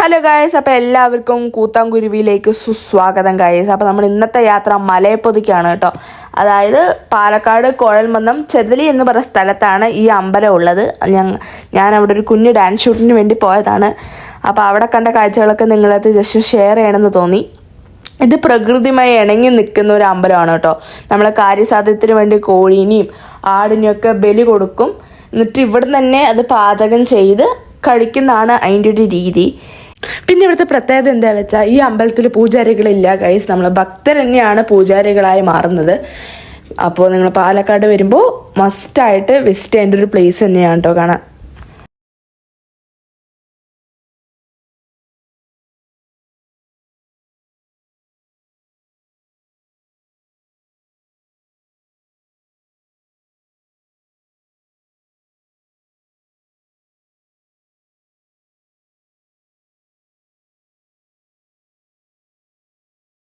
Hello guys, അപ്പോൾ എല്ലാവർക്കും കൂത്താംകുരുവിയിലേക്ക് സുസ്വാഗതം ഗായ്സ്. അപ്പോൾ നമ്മൾ ഇന്നത്തെ യാത്ര മലയപ്പൊതിക്കാണ് കേട്ടോ. അതായത് പാലക്കാട് കുഴൽമന്ദം ചെതലി എന്ന് പറയുന്ന സ്ഥലത്താണ് ഈ അമ്പലം ഉള്ളത്. ഞാൻ അവിടെ ഒരു കുഞ്ഞു ഡാൻസ് ഷൂട്ടിന് വേണ്ടി പോയതാണ്. അപ്പോൾ അവിടെ കണ്ട കാഴ്ചകളൊക്കെ നിങ്ങളത് ജസ്റ്റ് ഷെയർ ചെയ്യണമെന്ന് തോന്നി. ഇത് പ്രകൃതിയുമായി ഇണങ്ങി നിൽക്കുന്ന ഒരു അമ്പലമാണ് കേട്ടോ. നമ്മൾ കാര്യസാധ്യത്തിന് വേണ്ടി കോഴീനെയും ആടിനെയൊക്കെ ബലി കൊടുക്കും. എന്നിട്ട് ഇവിടെ തന്നെ അത് പാചകം ചെയ്ത് കഴിക്കുന്നതാണ് അതിൻ്റെ ഒരു രീതി. പിന്നെ ഇവിടുത്തെ പ്രത്യേകത എന്താ വെച്ചാൽ ഈ അമ്പലത്തിൽ പൂജാരികളില്ല ഗൈസ്. നമ്മൾ ഭക്തർ തന്നെയാണ് പൂജാരികളായി മാറുന്നത്. അപ്പോൾ നിങ്ങൾ പാലക്കാട് വരുമ്പോൾ മസ്റ്റായിട്ട് വിസിറ്റ് ചെയ്യേണ്ട ഒരു പ്ലേസ് തന്നെയാണ് കേട്ടോ കാണാൻ.